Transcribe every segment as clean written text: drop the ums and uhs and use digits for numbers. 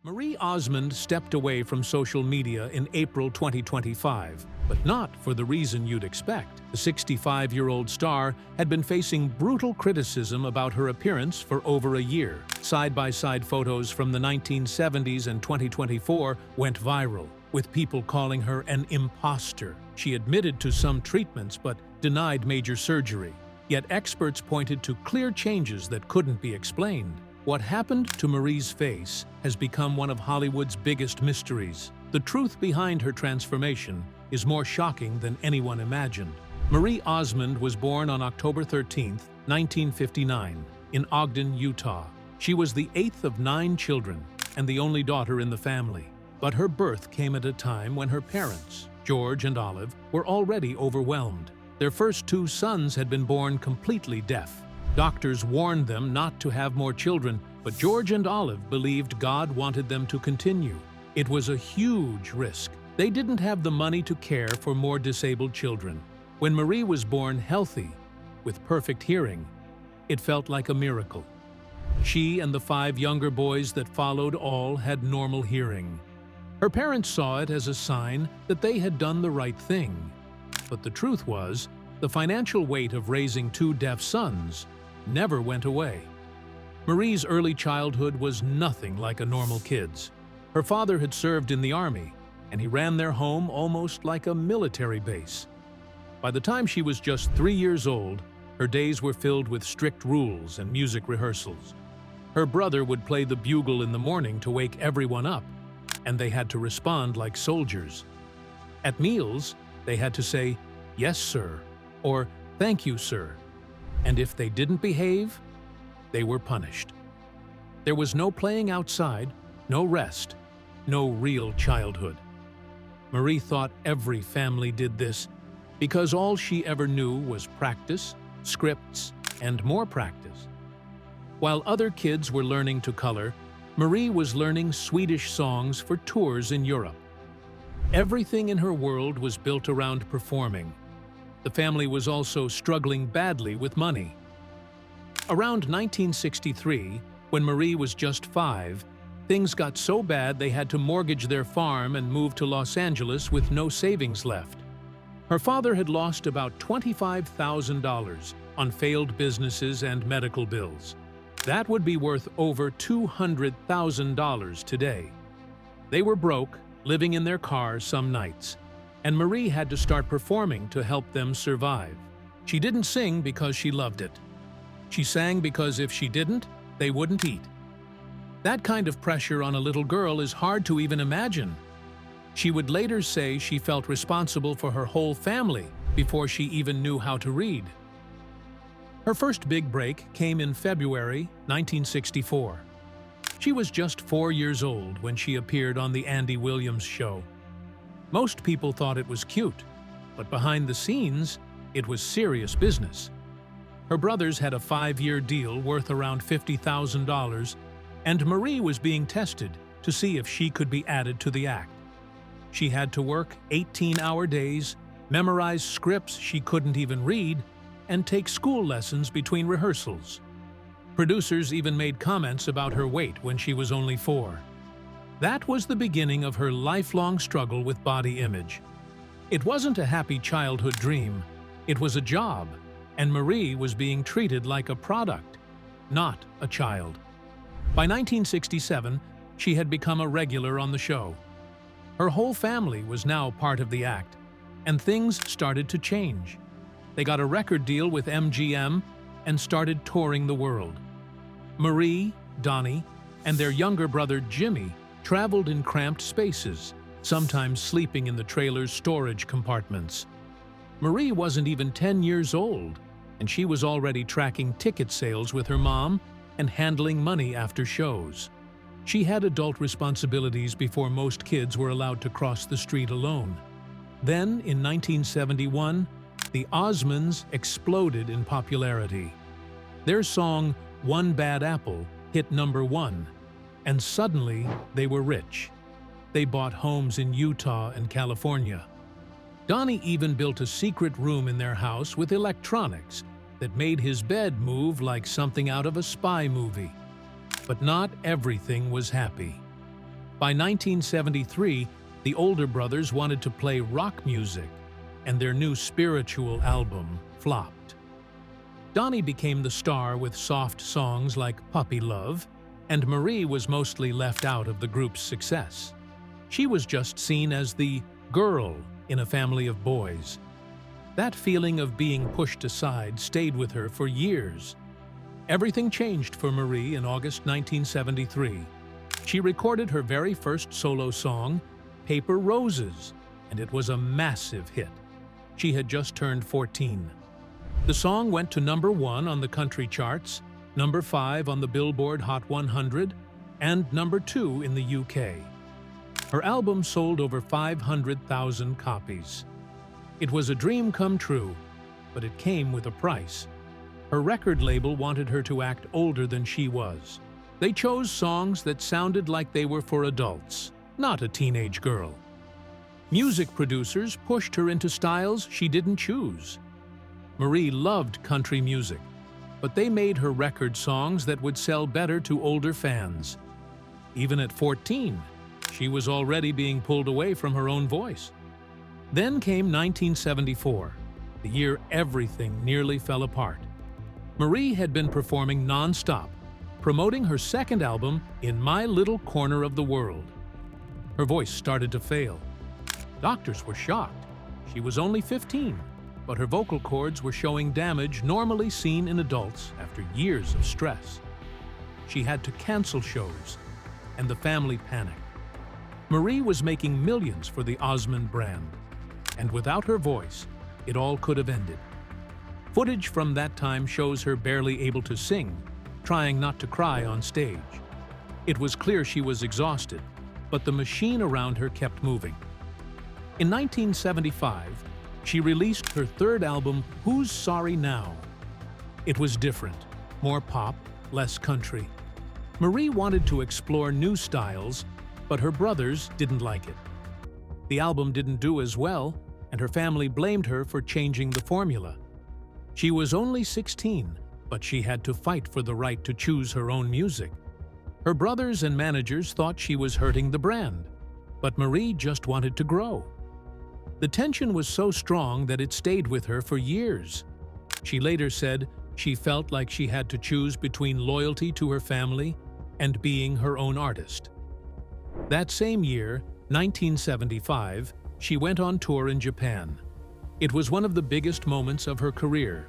Marie Osmond stepped away from social media in April 2025, but not for the reason you'd expect. The 65-year-old star had been facing brutal criticism about her appearance for over a year. Side-by-side photos from the 1970s and 2024 went viral, with people calling her an imposter. She admitted to some treatments but denied major surgery. Yet experts pointed to clear changes that couldn't be explained. What happened to Marie's face has become one of Hollywood's biggest mysteries. The truth behind her transformation is more shocking than anyone imagined. Marie Osmond was born on October 13, 1959, in Ogden, Utah. She was the eighth of 9 children and the only daughter in the family. But her birth came at a time when her parents, George and Olive, were already overwhelmed. Their first 2 sons had been born completely deaf. Doctors warned them not to have more children, but George and Olive believed God wanted them to continue. It was a huge risk. They didn't have the money to care for more disabled children. When Marie was born healthy, with perfect hearing, it felt like a miracle. She and the 5 younger boys that followed all had normal hearing. Her parents saw it as a sign that they had done the right thing. But the truth was, the financial weight of raising 2 deaf sons never went away. Marie's early childhood was nothing like a normal kid's. Her father had served in the army, and he ran their home almost like a military base. By the time she was just 3 years old, her days were filled with strict rules and music rehearsals. Her brother would play the bugle in the morning to wake everyone up, and they had to respond like soldiers. At meals, they had to say, "Yes, sir," or "Thank you, sir." And if they didn't behave, they were punished. There was no playing outside, no rest, no real childhood. Marie thought every family did this because all she ever knew was practice, scripts, and more practice. While other kids were learning to color, Marie was learning Swedish songs for tours in Europe. Everything in her world was built around performing. The family was also struggling badly with money. Around 1963, when Marie was just 5, things got so bad they had to mortgage their farm and move to Los Angeles with no savings left. Her father had lost about $25,000 on failed businesses and medical bills. That would be worth over $200,000 today. They were broke, living in their car some nights, and Marie had to start performing to help them survive. She didn't sing because she loved it. She sang because if she didn't, they wouldn't eat. That kind of pressure on a little girl is hard to even imagine. She would later say she felt responsible for her whole family before she even knew how to read. Her first big break came in February 1964. She was just 4 years old when she appeared on The Andy Williams Show. Most people thought it was cute, but behind the scenes, it was serious business. Her brothers had a 5-year deal worth around $50,000, and Marie was being tested to see if she could be added to the act. She had to work 18-hour days, memorize scripts she couldn't even read, and take school lessons between rehearsals. Producers even made comments about her weight when she was only 4. That was the beginning of her lifelong struggle with body image. It wasn't a happy childhood dream. It was a job, and Marie was being treated like a product, not a child. By 1967, she had become a regular on the show. Her whole family was now part of the act, and things started to change. They got a record deal with MGM and started touring the world. Marie, Donnie, and their younger brother Jimmy traveled in cramped spaces, sometimes sleeping in the trailer's storage compartments. Marie wasn't even 10 years old, and she was already tracking ticket sales with her mom and handling money after shows. She had adult responsibilities before most kids were allowed to cross the street alone. Then, in 1971, the Osmonds exploded in popularity. Their song, "One Bad Apple," hit #1, and suddenly they were rich. They bought homes in Utah and California. Donnie even built a secret room in their house with electronics that made his bed move like something out of a spy movie. But not everything was happy. By 1973, the older brothers wanted to play rock music, and their new spiritual album flopped. Donnie became the star with soft songs like Puppy Love, and Marie was mostly left out of the group's success. She was just seen as the girl in a family of boys. That feeling of being pushed aside stayed with her for years. Everything changed for Marie in August 1973. She recorded her very first solo song, Paper Roses, and it was a massive hit. She had just turned 14. The song went to #1 on the country charts, #5 on the Billboard Hot 100, and #2 in the UK. Her album sold over 500,000 copies. It was a dream come true, but it came with a price. Her record label wanted her to act older than she was. They chose songs that sounded like they were for adults, not a teenage girl. Music producers pushed her into styles she didn't choose. Marie loved country music, but they made her record songs that would sell better to older fans. Even at 14, she was already being pulled away from her own voice. Then came 1974, the year everything nearly fell apart. Marie had been performing non-stop, promoting her second album, In My Little Corner of the World. Her voice started to fail. Doctors were shocked. She was only 15, but her vocal cords were showing damage normally seen in adults after years of stress. She had to cancel shows, and the family panicked. Marie was making millions for the Osmond brand, and without her voice, it all could have ended. Footage from that time shows her barely able to sing, trying not to cry on stage. It was clear she was exhausted, but the machine around her kept moving. In 1975, she released her third album, Who's Sorry Now? It was different, more pop, less country. Marie wanted to explore new styles, but her brothers didn't like it. The album didn't do as well, and her family blamed her for changing the formula. She was only 16, but she had to fight for the right to choose her own music. Her brothers and managers thought she was hurting the brand, but Marie just wanted to grow. The tension was so strong that it stayed with her for years. She later said she felt like she had to choose between loyalty to her family and being her own artist. That same year, 1975, she went on tour in Japan. It was one of the biggest moments of her career.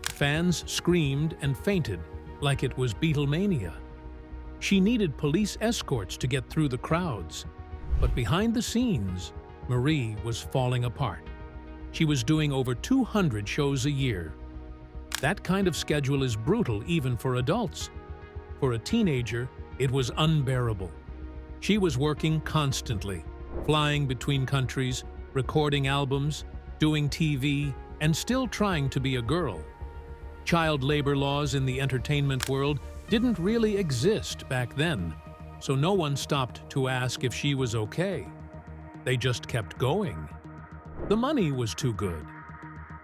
Fans screamed and fainted like it was Beatlemania. She needed police escorts to get through the crowds, but behind the scenes, Marie was falling apart. She was doing over 200 shows a year. That kind of schedule is brutal even for adults. For a teenager, it was unbearable. She was working constantly, flying between countries, recording albums, doing TV, and still trying to be a girl. Child labor laws in the entertainment world didn't really exist back then, so no one stopped to ask if she was okay. They just kept going. The money was too good.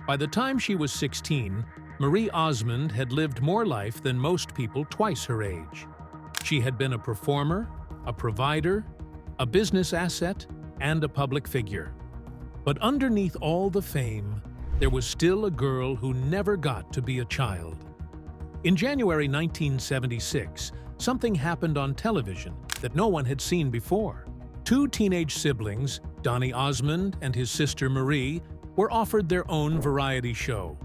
By the time she was 16, Marie Osmond had lived more life than most people twice her age. She had been a performer, a provider, a business asset, and a public figure. But underneath all the fame, there was still a girl who never got to be a child. In January 1976, something happened on television that no one had seen before. Two teenage siblings, Donnie Osmond and his sister Marie, were offered their own variety show.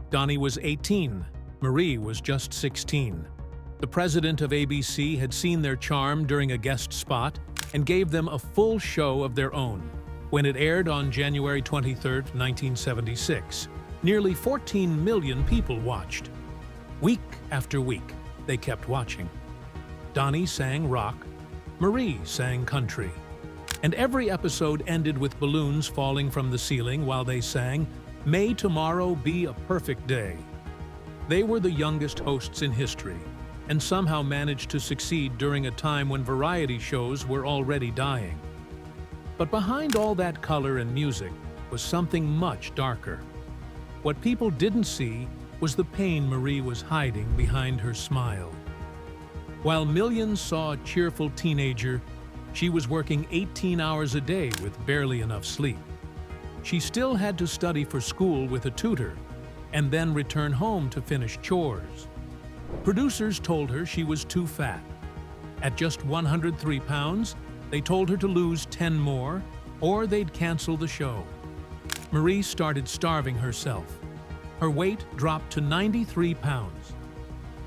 Donnie was 18, Marie was just 16. The president of ABC had seen their charm during a guest spot and gave them a full show of their own. When it aired on January 23, 1976, nearly 14 million people watched. Week after week, they kept watching. Donnie sang rock, Marie sang country. And every episode ended with balloons falling from the ceiling while they sang, "May tomorrow be a perfect day." They were the youngest hosts in history, and somehow managed to succeed during a time when variety shows were already dying. But behind all that color and music was something much darker. What people didn't see was the pain Marie was hiding behind her smile. While millions saw a cheerful teenager, She was working 18 hours a day with barely enough sleep. She still had to study for school with a tutor and then return home to finish chores. Producers told her she was too fat. At just 103 pounds, they told her to lose 10 more or they'd cancel the show. Marie started starving herself. Her weight dropped to 93 pounds.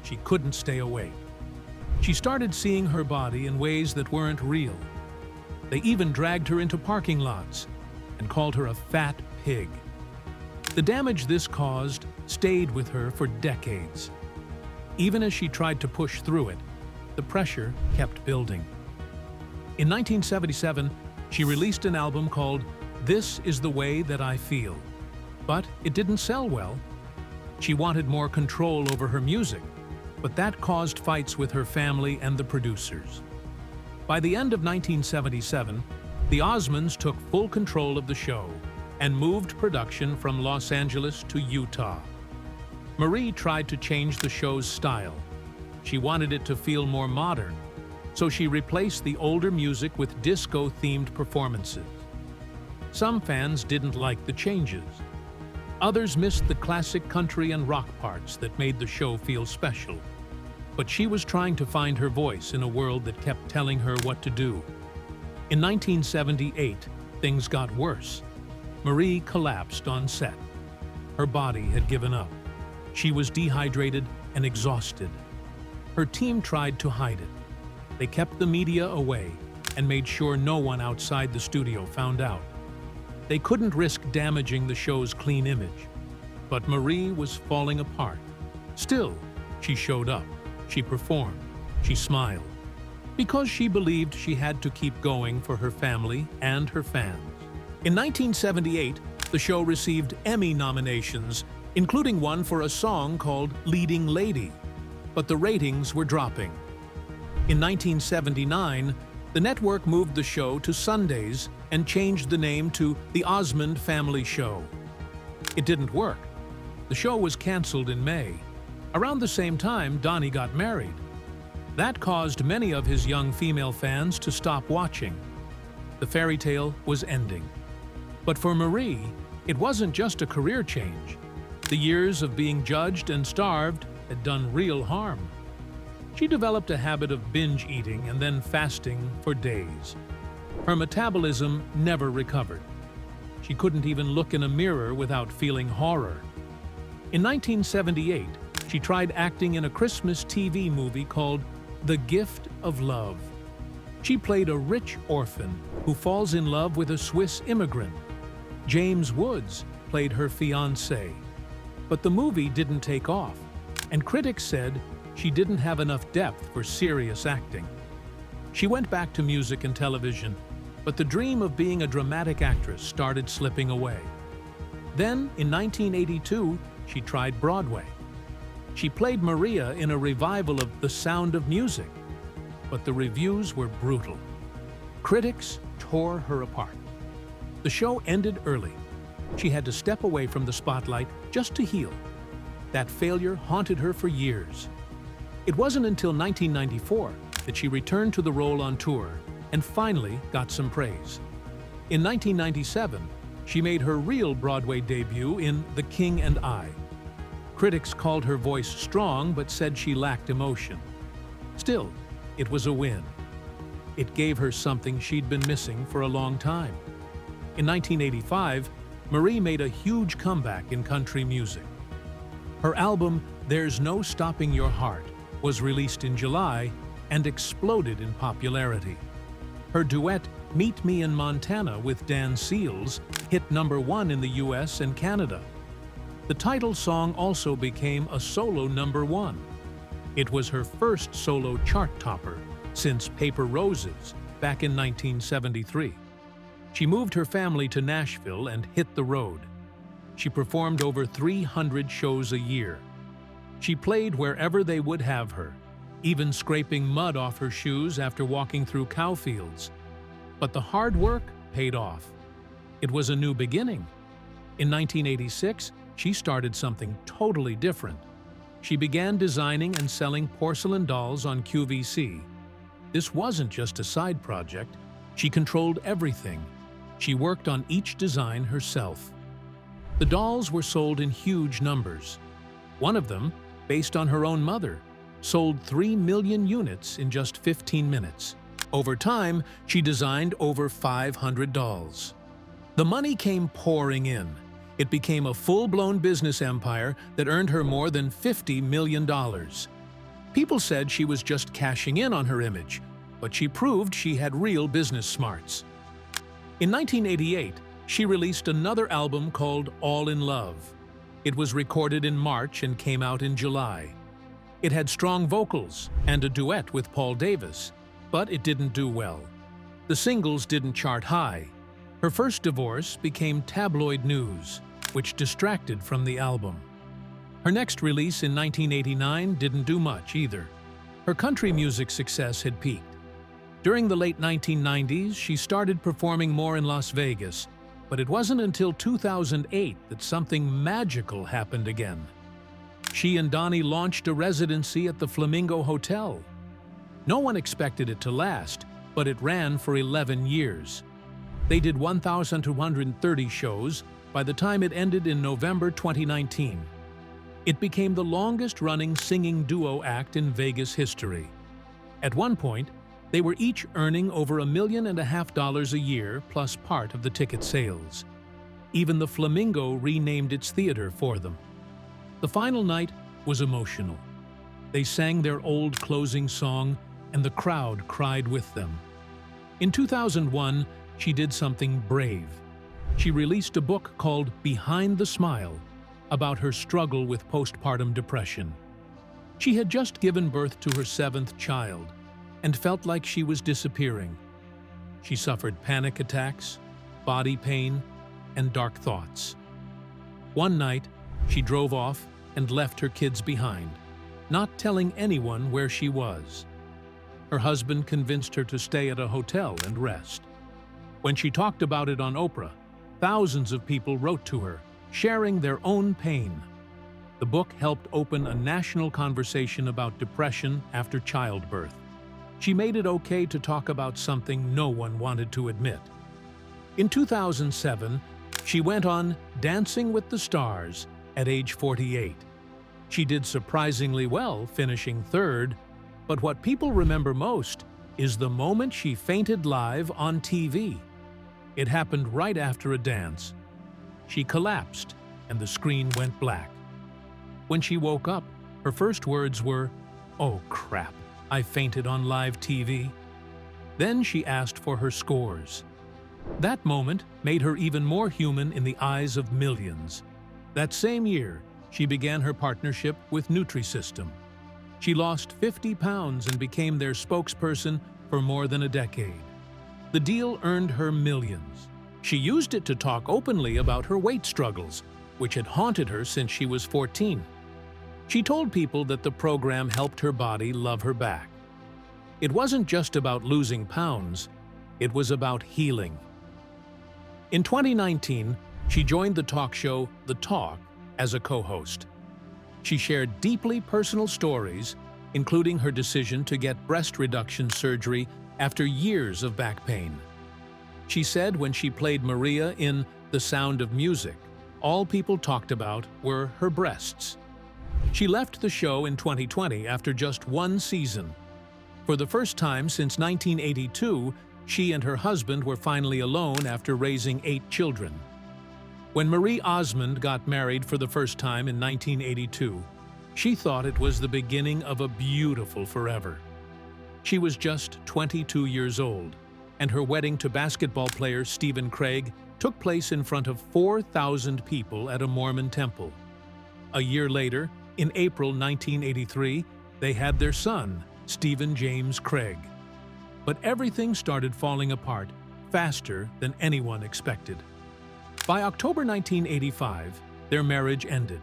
She couldn't stay awake. She started seeing her body in ways that weren't real. They even dragged her into parking lots and called her a fat pig. The damage this caused stayed with her for decades. Even as she tried to push through it, the pressure kept building. In 1977, she released an album called "This Is the Way That I Feel," but it didn't sell well. She wanted more control over her music, but that caused fights with her family and the producers. By the end of 1977, the Osmonds took full control of the show and moved production from Los Angeles to Utah. Marie tried to change the show's style. She wanted it to feel more modern, so she replaced the older music with disco-themed performances. Some fans didn't like the changes. Others missed the classic country and rock parts that made the show feel special. But she was trying to find her voice in a world that kept telling her what to do. In 1978, things got worse. Marie collapsed on set. Her body had given up. She was dehydrated and exhausted. Her team tried to hide it. They kept the media away and made sure no one outside the studio found out. They couldn't risk damaging the show's clean image. But Marie was falling apart. Still, she showed up. She performed. She smiled. Because she believed she had to keep going for her family and her fans. In 1978, the show received Emmy nominations, including one for a song called "Leading Lady." But the ratings were dropping. In 1979, the network moved the show to Sundays and changed the name to The Osmond Family Show. It didn't work. The show was canceled in May. Around the same time, Donnie got married. That caused many of his young female fans to stop watching. The fairy tale was ending. But for Marie, it wasn't just a career change. The years of being judged and starved had done real harm. She developed a habit of binge eating and then fasting for days. Her metabolism never recovered. She couldn't even look in a mirror without feeling horror. In 1978, she tried acting in a Christmas TV movie called The Gift of Love. She played a rich orphan who falls in love with a Swiss immigrant. James Woods played her fiancé. But the movie didn't take off, and critics said she didn't have enough depth for serious acting. She went back to music and television, but the dream of being a dramatic actress started slipping away. Then, in 1982, she tried Broadway. She played Maria in a revival of The Sound of Music, but the reviews were brutal. Critics tore her apart. The show ended early. She had to step away from the spotlight just to heal. That failure haunted her for years. It wasn't until 1994 that she returned to the role on tour and finally got some praise. In 1997, she made her real Broadway debut in The King and I. Critics called her voice strong but said she lacked emotion. Still, it was a win. It gave her something she'd been missing for a long time. In 1985, Marie made a huge comeback in country music. Her album, There's No Stopping Your Heart, was released in July and exploded in popularity. Her duet, Meet Me in Montana with Dan Seals, hit #1 in the US and Canada. The title song also became a solo #1. It was her first solo chart topper since Paper Roses back in 1973. She moved her family to Nashville and hit the road. She performed over 300 shows a year. She played wherever they would have her, even scraping mud off her shoes after walking through cow fields. But the hard work paid off. It was a new beginning. In 1986, she started something totally different. She began designing and selling porcelain dolls on QVC. This wasn't just a side project. She controlled everything. She worked on each design herself. The dolls were sold in huge numbers. One of them, based on her own mother, sold 3 million units in just 15 minutes. Over time, she designed over 500 dolls. The money came pouring in. It became a full-blown business empire that earned her more than $50 million. People said she was just cashing in on her image, but she proved she had real business smarts. In 1988, she released another album called All in Love. It was recorded in March and came out in July. It had strong vocals and a duet with Paul Davis, but it didn't do well. The singles didn't chart high. Her first divorce became tabloid news, which distracted from the album. Her next release in 1989 didn't do much either. Her country music success had peaked. During the late 1990s, she started performing more in Las Vegas, but it wasn't until 2008 that something magical happened again. She and Donnie launched a residency at the Flamingo Hotel. No one expected it to last, but it ran for 11 years. They did 1,230 shows by the time it ended in November 2019. It became the longest-running singing duo act in Vegas history. At one point, they were each earning over $1.5 million a year plus part of the ticket sales. Even the Flamingo renamed its theater for them. The final night was emotional. They sang their old closing song, and the crowd cried with them. In 2001, she did something brave. She released a book called Behind the Smile about her struggle with postpartum depression. She had just given birth to her 7th child and felt like she was disappearing. She suffered panic attacks, body pain, and dark thoughts. One night, she drove off and left her kids behind, not telling anyone where she was. Her husband convinced her to stay at a hotel and rest. When she talked about it on Oprah, thousands of people wrote to her, sharing their own pain. The book helped open a national conversation about depression after childbirth. She made it okay to talk about something no one wanted to admit. In 2007, she went on Dancing with the Stars at age 48. She did surprisingly well, finishing 3rd, but what people remember most is the moment she fainted live on TV. It happened right after a dance. She collapsed, and the screen went black. When she woke up, her first words were, "Oh crap, I fainted on live TV." Then she asked for her scores. That moment made her even more human in the eyes of millions. That same year, she began her partnership with Nutrisystem. She lost 50 pounds and became their spokesperson for more than a decade. The deal earned her millions. She used it to talk openly about her weight struggles, which had haunted her since she was 14. She told people that the program helped her body love her back. It wasn't just about losing pounds, it was about healing. In 2019, she joined the talk show The Talk as a co-host. She shared deeply personal stories, including her decision to get breast reduction surgery after years of back pain. She said when she played Maria in The Sound of Music, all people talked about were her breasts. She left the show in 2020 after just 1 season. For the first time since 1982, she and her husband were finally alone after raising 8 children. When Marie Osmond got married for the first time in 1982, she thought it was the beginning of a beautiful forever. She was just 22 years old, and her wedding to basketball player Stephen Craig took place in front of 4,000 people at a Mormon temple. A year later, in April 1983, they had their son, Stephen James Craig. But everything started falling apart faster than anyone expected. By October 1985, their marriage ended.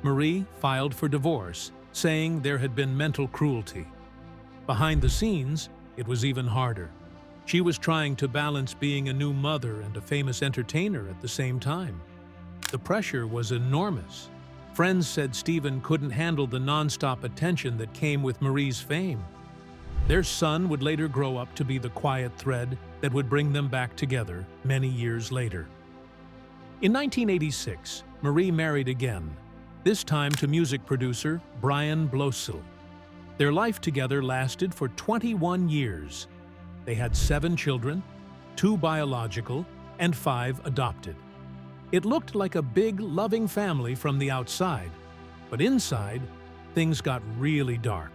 Marie filed for divorce, saying there had been mental cruelty. Behind the scenes, it was even harder. She was trying to balance being a new mother and a famous entertainer at the same time. The pressure was enormous. Friends said Stephen couldn't handle the nonstop attention that came with Marie's fame. Their son would later grow up to be the quiet thread that would bring them back together many years later. In 1986, Marie married again, this time to music producer Brian Blosel. Their life together lasted for 21 years. They had 7 children, 2 biological and 5 adopted. It looked like a big, loving family from the outside, but inside, things got really dark.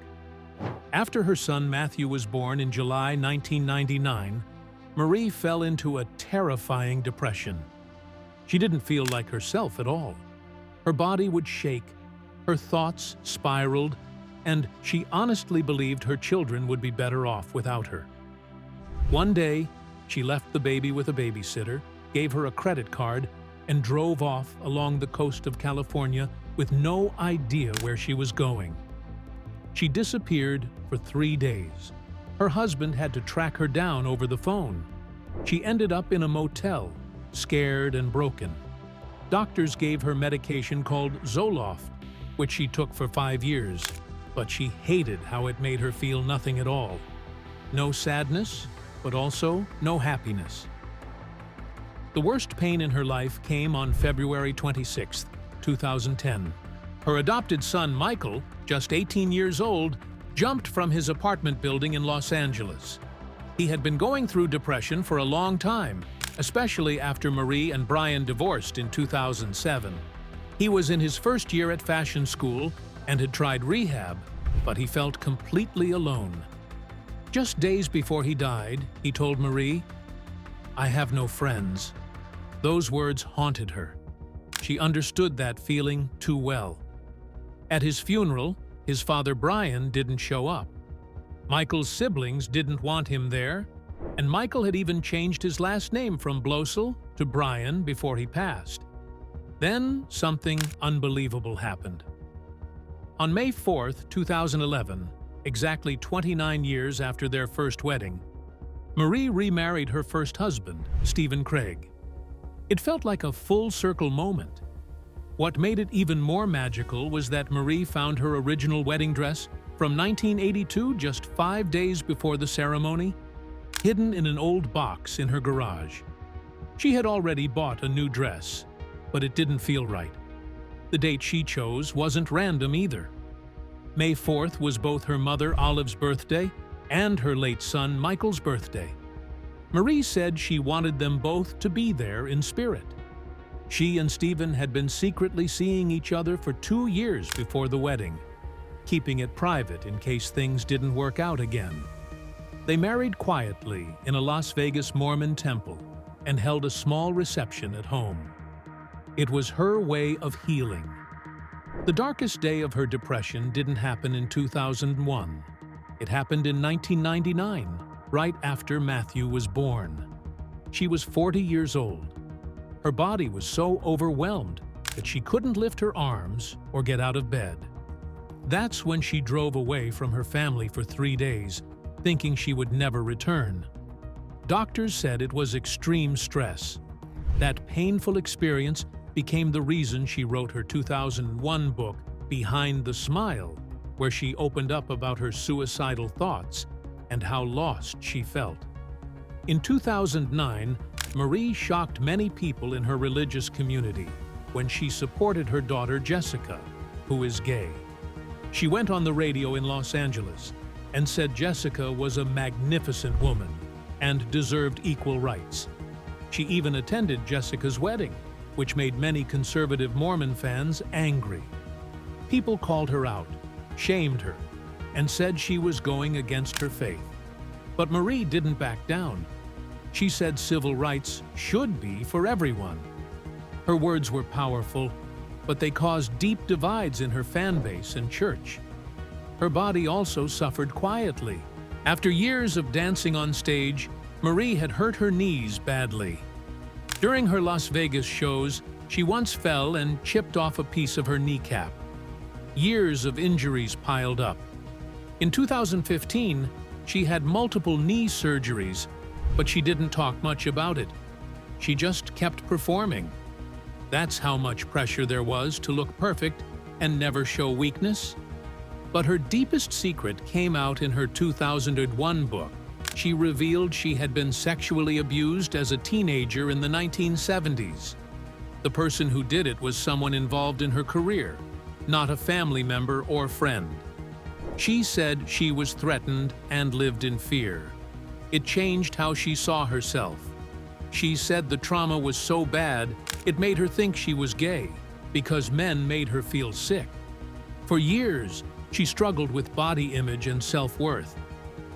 After her son Matthew was born in July 1999, Marie fell into a terrifying depression. She didn't feel like herself at all. Her body would shake, her thoughts spiraled, and she honestly believed her children would be better off without her. One day, she left the baby with a babysitter, gave her a credit card, and drove off along the coast of California with no idea where she was going. She disappeared for 3 days. Her husband had to track her down over the phone. She ended up in a motel, scared and broken. Doctors gave her medication called Zoloft, which she took for 5 years, but she hated how it made her feel nothing at all. No sadness, but also no happiness. The worst pain in her life came on February 26, 2010. Her adopted son, Michael, just 18 years old, jumped from his apartment building in Los Angeles. He had been going through depression for a long time, especially after Marie and Brian divorced in 2007. He was in his first year at fashion school and had tried rehab, but he felt completely alone. Just days before he died, he told Marie, "I have no friends." Those words haunted her. She understood that feeling too well. At his funeral, his father Brian didn't show up. Michael's siblings didn't want him there, and Michael had even changed his last name from Blosel to Brian before he passed. Then something unbelievable happened. On May 4, 2011, exactly 29 years after their first wedding, Marie remarried her first husband, Stephen Craig. It felt like a full-circle moment. What made it even more magical was that Marie found her original wedding dress from 1982 just 5 days before the ceremony, hidden in an old box in her garage. She had already bought a new dress, but it didn't feel right. The date she chose wasn't random either. May 4th was both her mother Olive's birthday and her late son Michael's birthday. Marie said she wanted them both to be there in spirit. She and Stephen had been secretly seeing each other for 2 years before the wedding, keeping it private in case things didn't work out again. They married quietly in a Las Vegas Mormon temple and held a small reception at home. It was her way of healing. The darkest day of her depression didn't happen in 2001. It happened in 1999, right after Matthew was born. She was 40 years old. Her body was so overwhelmed that she couldn't lift her arms or get out of bed. That's when she drove away from her family for 3 days, thinking she would never return. Doctors said it was extreme stress. That painful experience became the reason she wrote her 2001 book, Behind the Smile, where she opened up about her suicidal thoughts and how lost she felt. In 2009, Marie shocked many people in her religious community when she supported her daughter Jessica, who is gay. She went on the radio in Los Angeles and said Jessica was a magnificent woman and deserved equal rights. She even attended Jessica's wedding, which made many conservative Mormon fans angry. People called her out, shamed her, and said she was going against her faith. But Marie didn't back down. She said civil rights should be for everyone. Her words were powerful, but they caused deep divides in her fan base and church. Her body also suffered quietly. After years of dancing on stage, Marie had hurt her knees badly. During her Las Vegas shows, she once fell and chipped off a piece of her kneecap. Years of injuries piled up. In 2015, she had multiple knee surgeries, but she didn't talk much about it. She just kept performing. That's how much pressure there was to look perfect and never show weakness. But her deepest secret came out in her 2001 book. She revealed she had been sexually abused as a teenager in the 1970s. The person who did it was someone involved in her career, not a family member or friend. She said she was threatened and lived in fear. It changed how she saw herself. She said the trauma was so bad, it made her think she was gay, because men made her feel sick. For years, she struggled with body image and self-worth.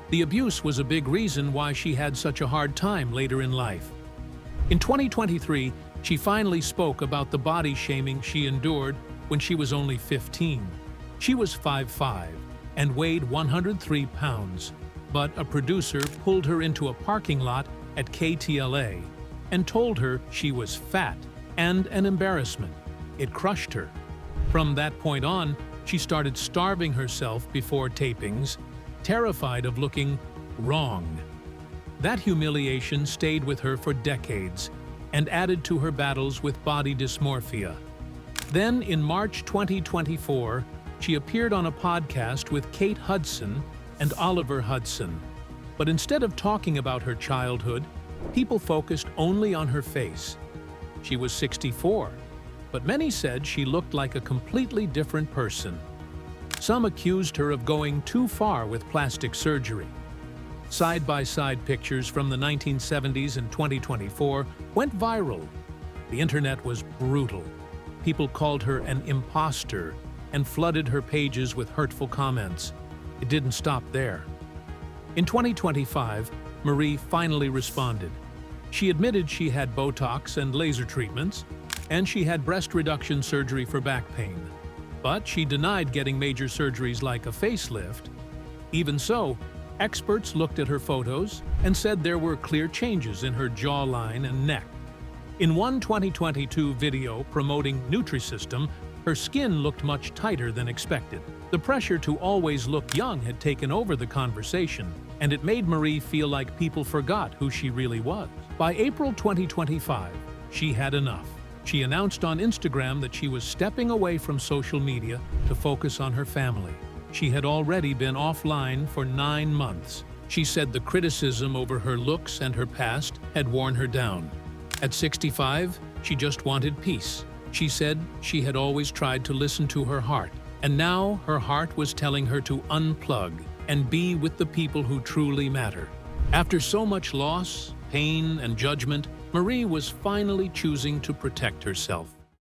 The abuse was a big reason why she had such a hard time later in life. In 2023, she finally spoke about the body shaming she endured when she was only 15. She was 5'5" and weighed 103 pounds, but a producer pulled her into a parking lot at KTLA and told her she was fat and an embarrassment. It crushed her. From that point on, she started starving herself before tapings, terrified of looking wrong. That humiliation stayed with her for decades and added to her battles with body dysmorphia. Then, in March 2024, she appeared on a podcast with Kate Hudson and Oliver Hudson. But instead of talking about her childhood, people focused only on her face. She was 64, but many said she looked like a completely different person. Some accused her of going too far with plastic surgery. Side-by-side pictures from the 1970s and 2024 went viral. The internet was brutal. People called her an imposter and flooded her pages with hurtful comments. It didn't stop there. In 2025, Marie finally responded. She admitted she had Botox and laser treatments, and she had breast reduction surgery for back pain. But she denied getting major surgeries like a facelift. Even so, experts looked at her photos and said there were clear changes in her jawline and neck. In one 2022 video promoting Nutrisystem, her skin looked much tighter than expected. The pressure to always look young had taken over the conversation, and it made Marie feel like people forgot who she really was. By April 2025, she had enough. She announced on Instagram that she was stepping away from social media to focus on her family. She had already been offline for 9 months. She said the criticism over her looks and her past had worn her down. At 65, she just wanted peace. She said she had always tried to listen to her heart, and now her heart was telling her to unplug and be with the people who truly matter. After so much loss, pain, and judgment, Marie was finally choosing to protect herself.